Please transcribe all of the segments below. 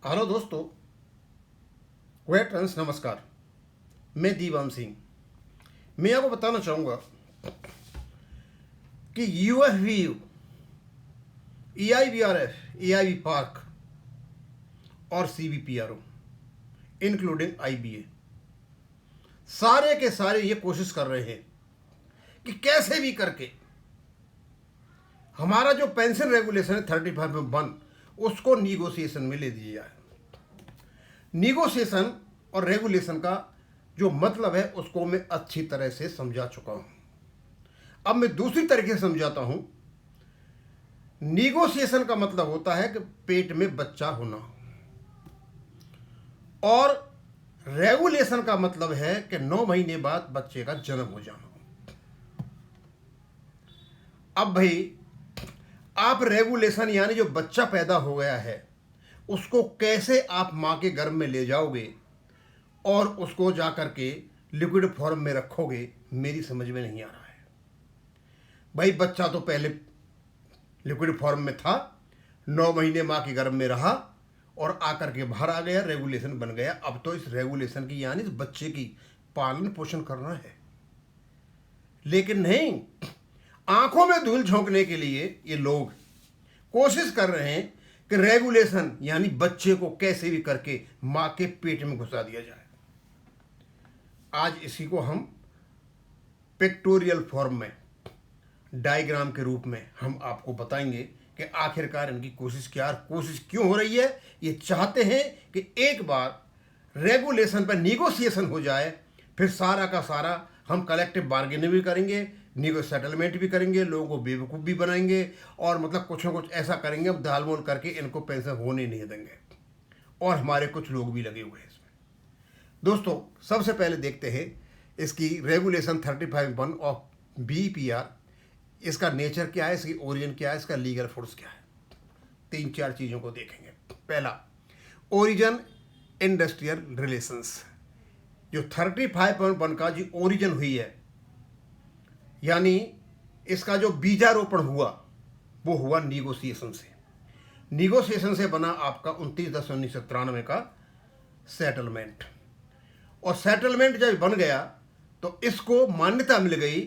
Hello दोस्तों, veterans नमस्कार। मैं दीवान सिंह। मैं आपको बताना चाहूँगा कि यूएफवीयू, EIVRF, AIV पार्क और CBPRO इंक्लूडिंग IBA सारे के सारे ये कोशिश कर रहे हैं कि कैसे भी करके हमारा जो पेंशन रेगुलेशन है 35(1) उसको निगोसिएशन में ले दिया जाए। निगोसिएशन और रेगुलेशन का जो मतलब है उसको मैं अच्छी तरह से समझा चुका हूं। अब मैं दूसरी तरीके से समझाता हूं। निगोसिएशन का मतलब होता है कि पेट में बच्चा होना, और रेगुलेशन का मतलब है कि 9 महीने बाद बच्चे का जन्म हो जाना। अब भाई, आप रेगुलेशन यानी जो बच्चा पैदा हो गया है उसको कैसे आप मां के गर्भ में ले जाओगे और उसको जा करके लिक्विड फॉर्म में रखोगे, मेरी समझ में नहीं आ रहा है। भाई, बच्चा तो पहले लिक्विड फॉर्म में था, 9 महीने मां के गर्भ में रहा और आकर के बाहर आ गया, रेगुलेशन बन गया। अब तो इस रेगुलेशन की यानी इस बच्चे की पालन पोषण करना है। लेकिन नहीं, आंखों में धूल झोंकने के लिए ये लोग कोशिश कर रहे हैं कि रेगुलेशन यानी बच्चे को कैसे भी करके मां के पेट में घुसा दिया जाए। आज इसी को हम पिक्टोरियल फॉर्म में, डायग्राम के रूप में हम आपको बताएंगे कि आखिरकार इनकी कोशिश क्यों हो रही है। ये चाहते हैं कि एक बार रेगुलेशन पर निगोसिएशन हो जाए, फिर सारा का सारा हम कलेक्टिव बार्गेनिंग भी करेंगे, सेटलमेंट भी करेंगे, लोगों को बेवकूफ़ भी बनाएंगे और मतलब कुछ ना कुछ ऐसा करेंगे, हम दालमोल करके इनको पेंशन होने नहीं देंगे। और हमारे कुछ लोग भी लगे हुए हैं इसमें। दोस्तों, सबसे पहले देखते हैं इसकी रेगुलेशन 35(1) ऑफ BPR। इसका नेचर क्या है, इसकी ओरिजिन क्या है, इसका लीगल फोर्स क्या है। 3-4 चीज़ों को देखेंगे। पहला, ओरिजिन इंडस्ट्रियल रिलेशंस। जो 35(1) का जो ओरिजिन हुई है, यानी इसका जो बीजारोपण हुआ वो हुआ निगोसिएशन से। निगोसिएशन से बना आपका 29/10/1993 का सेटलमेंट। और सेटलमेंट जब बन गया तो इसको मान्यता मिल गई।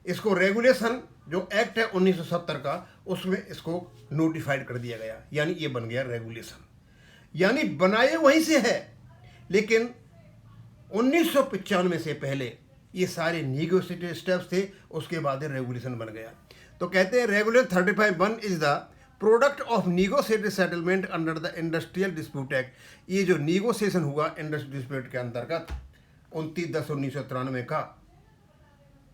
इसको रेगुलेशन जो एक्ट है 1970 का, उसमें इसको नोटिफाइड कर दिया गया, यानी ये बन गया रेगुलेशन। यानी बनाए वहीं से है, लेकिन 1995 से पहले ये सारे निगोशिएटेड स्टेप्स थे, उसके बाद रेगुलेशन बन गया। तो कहते हैं regulation 35(1) is the product of negotiated settlement under the industrial dispute act. ये जो निगोशिएशन हुआ इंडस्ट्रियल डिस्प्यूट के अंतर्गत 29/10/1993 का,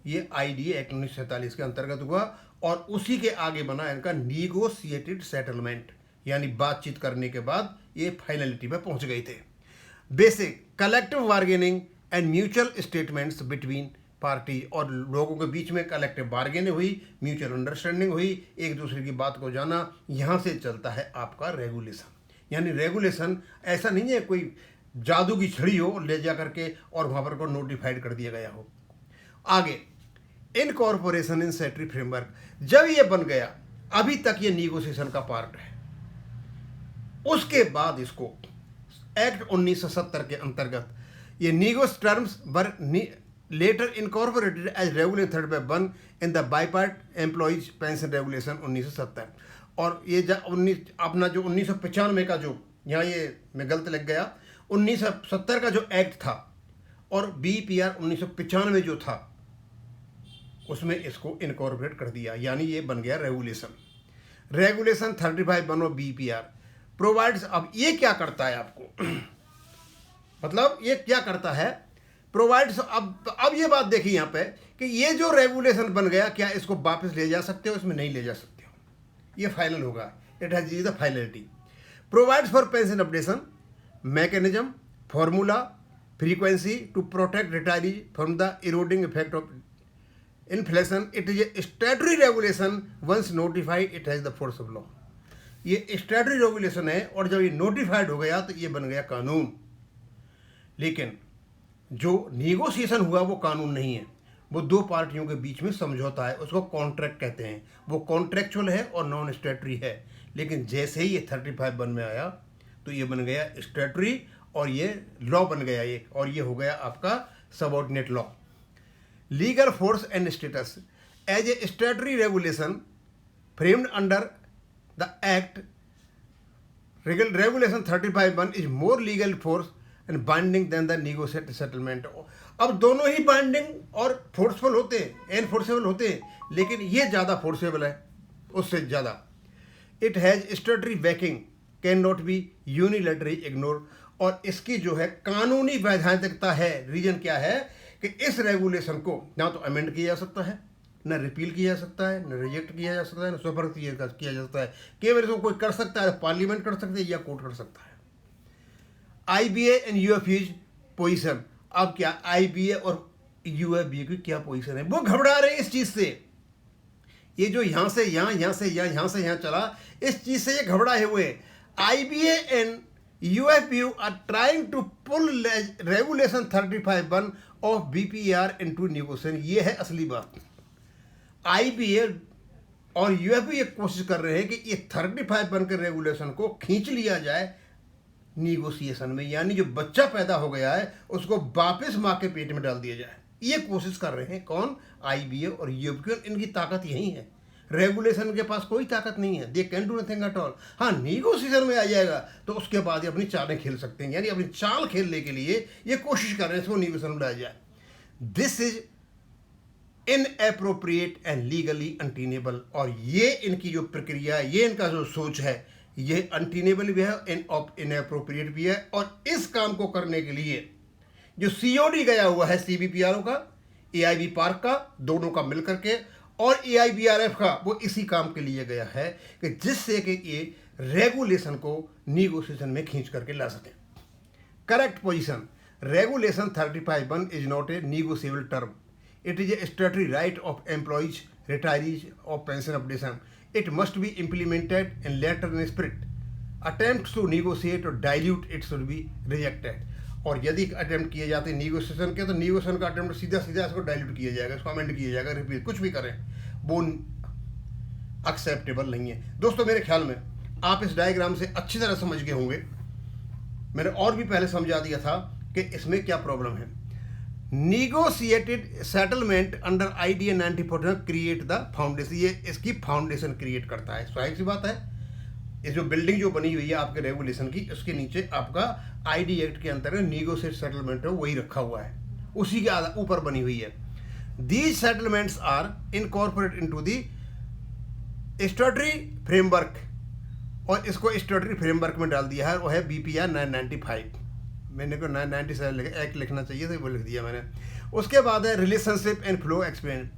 ये IDA एक्ट 1947 के अंतर्गत हुआ, और उसी के आगे बना इनका निगोशिएटेड सेटलमेंट, यानी बातचीत करने के बाद ये फाइनलिटी पे पहुंच गए थे। Basic collective bargaining and mutual statements between party, और लोगों के बीच में कलेक्टिव बार्गेनिंग हुई, म्यूचुअल अंडरस्टैंडिंग हुई, एक दूसरे की बात को जाना। यहाँ से चलता है आपका रेगुलेशन। यानी रेगुलेशन ऐसा नहीं है कोई जादू की छड़ी हो ले जा करके और वहाँ पर को नोटिफाइड कर दिया गया हो। आगे, इनकॉर्पोरेशन इन स्टैट्यूटरी फ्रेमवर्क। जब ये बन गया, अभी तक ये निगोशिएशन का पार्ट है। उसके बाद इसको एक्ट 1970 के अंतर्गत ये निगोस terms were later incorporated as regulation 35(1) in the बाईपार्ट एम्प्लॉइज पेंशन रेगुलेशन 1970। और ये अपना जो 1995 का, जो यहाँ ये मैं गलत लग गया, 1970 का जो एक्ट था और BPR 1995 जो था, उसमें इसको इनकॉर्पोरेट कर दिया, यानी ये बन गया रेगुलेशन 35(1) ऑफ BPR प्रोवाइड्स। अब ये क्या करता है आपको मतलब ये क्या करता है, प्रोवाइड्स। अब ये बात देखिए यहाँ पे कि ये जो रेगुलेशन बन गया, क्या इसको वापस ले जा सकते हो, इसमें नहीं ले जा सकते हो, ये फाइनल होगा। It has reached the finality. Provides for pension updation mechanism, formula, frequency to protect retirees from the eroding effect of inflation. It is a statutory regulation, once notified it has the force of law. ये statutory regulation है, और जब ये notified हो गया तो ये बन गया कानून। लेकिन जो निगोशिएशन हुआ वो कानून नहीं है, वो दो पार्टियों के बीच में समझौता है, उसको कॉन्ट्रैक्ट कहते हैं। वो कॉन्ट्रैक्चुअल है और नॉन स्टैट्यूटरी है। लेकिन जैसे ही ये 35(1) में आया तो ये बन गया स्टैट्यूटरी और ये लॉ बन गया एक, और ये हो गया आपका subordinate law. Legal force and status as a statutory regulation framed under the act regulation 35(1) is more legal force and binding than the negotiated settlement. अब दोनों ही बाइंडिंग और फोर्सफुल होते हैं, एनफोर्सेबल होते हैं, लेकिन ये ज़्यादा फोर्सेबल है उससे ज़्यादा। It has statutory banking, can not be unilaterally ignore, और इसकी जो है कानूनी वैधानिकता है। रीजन क्या है कि इस रेगुलेशन को ना तो अमेंड किया जा सकता है, न रिपील किया जा सकता है, न रिजेक्ट किया जा सकता है, न सुपर किया जा सकता है। केवल इसको कोई कर सकता है, पार्लियामेंट कर सकते हैं या कोर्ट कर सकता है। IBA एंड UFB's पोजीशन, अब क्या IBA और UFB की क्या पोजीशन है, वो घबरा रहे हैं इस चीज़ से। ये जो यहाँ से यहाँ, यहाँ से यहाँ, यहाँ से यहाँ चला, इस चीज़ से ये घबराए हुए। IBA and UFB are trying to pull regulation 35(1) of BPR into negotiation. ये है असली बात। IBA और UFB ये कोशिश कर रहे हैं कि ये 35(1) के रेगुलेशन को खींच लिया जाए निगोसिएशन में, यानी जो बच्चा पैदा हो गया है उसको वापस माँ के पेट में डाल दिया जाए। ये कोशिश कर रहे हैं कौन? IBA और UFB। इनकी ताकत यही है, रेगुलेशन के पास कोई ताकत नहीं है। They can do nothing at all. हाँ, निगोसिएशन में आ जाएगा तो उसके बाद ये अपनी चालें खेल सकते हैं, यानी अपनी चाल खेलने के लिए ये कोशिश कर रहे हैं इसको निगोसिएशन में लाया जाए। This is inappropriate and legally untenable. और ये इनकी जो प्रक्रिया है, ये इनका जो सोच है, ये अनटेनेबल भी है, इनएप्रोप्रिएट भी है। और इस काम को करने के लिए जो COD गया हुआ है CBPRO का, AIB पार्क का, दोनों का मिलकर के, और AIBRF का, वो इसी काम के लिए गया है कि जिससे कि ये रेगुलेशन को निगोशिएशन में खींच करके ला सकें। Correct position, regulation 35(1) is not a negotiable term. It is a statutory right of employees, retirees of pension updation. It must be implemented in letter and spirit. Attempts to negotiate or dilute it should be rejected. और यदि attempt किए जाते हैं negotiation के, तो negotiation का attempt सीधा सीधा इसको डाइल्यूट किया जाएगा, इसको अमेंड किया जाएगा, रिपीट कुछ भी करें, वो एक्सेप्टेबल नहीं है। दोस्तों, मेरे ख्याल में आप इस डायग्राम से अच्छी तरह समझ गए होंगे। मैंने और भी पहले समझा दिया था कि इसमें क्या प्रॉब्लम है। Negotiated settlement under IDA 94 create the foundation, ये इसकी फाउंडेशन क्रिएट करता है। स्वाभाविक सी बात है, ये जो बिल्डिंग जो बनी हुई है आपके रेगुलेशन की, उसके नीचे आपका ID एक्ट के अंतर्गत निगोशिएट सेटलमेंट है, वही रखा हुआ है, उसी के ऊपर बनी हुई है। These settlements are incorporate into the statutory framework, और इसको स्टैट्यूटरी फ्रेमवर्क में डाल दिया है, वो है BPR 995। मैंने को 997 एक्ट लिखना चाहिए था, वो लिख दिया मैंने। उसके बाद है relationship and flow explain.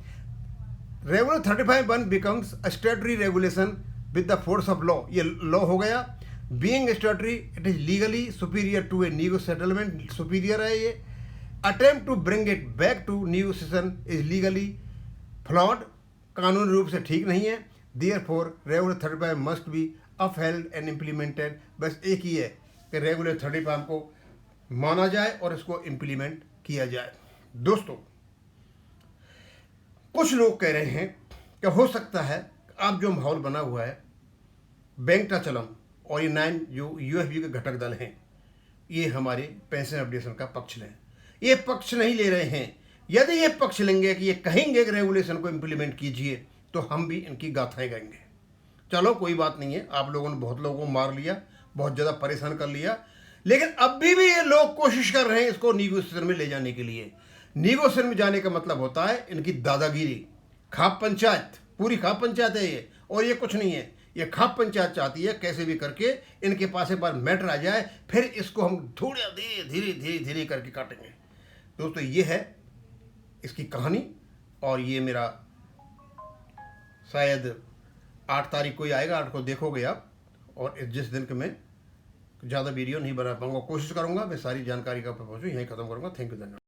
Regulation 35(1) becomes a statutory regulation with the force of law. ये लॉ हो गया। Being statutory it is legally superior to a nego settlement, superior है ये। Attempt to bring it back to negotiation is legally flawed, कानूनी रूप से ठीक नहीं है। Therefore regulation 35 must be upheld and implemented. बस एक ही है कि रेगुलेशन 35 को माना जाए और इसको इम्प्लीमेंट किया जाए। दोस्तों, कुछ लोग कह रहे हैं कि हो सकता है अब जो माहौल बना हुआ है, बैंकटाचलम और ये 9 जो UFB के घटक दल हैं, ये हमारे पेंशन अपडेशन का पक्ष लें। ये पक्ष नहीं ले रहे हैं। यदि ये पक्ष लेंगे कि ये कहेंगे कि रेगुलेशन को इम्प्लीमेंट कीजिए, तो हम भी इनकी गाथाएं गाएंगे। चलो, कोई बात नहीं है, आप लोगों ने बहुत लोगों को मार लिया, बहुत ज़्यादा परेशान कर लिया, लेकिन अब भी ये लोग कोशिश कर रहे हैं इसको निगोशिएशन में ले जाने के लिए। निगोशिएशन में जाने का मतलब होता है इनकी दादागिरी, खाप पंचायत, पूरी खाप पंचायत है ये, और ये कुछ नहीं है। ये खाप पंचायत चाहती है कैसे भी करके इनके पास एक बार मैटर आ जाए, फिर इसको हम थोड़ा धीरे धीरे धीरे करके काटेंगे। दोस्तों, ये है इसकी कहानी, और ये मेरा शायद 8 तारीख को ही आएगा, 8 को देखोगे आप। और जिस दिन के मैं ज़्यादा वीडियो नहीं बना पाऊंगा, कोशिश करूंगा मैं सारी जानकारी का पहुँचूँ, यहीं ख़त्म करूंगा। थैंक यू, धन्यवाद।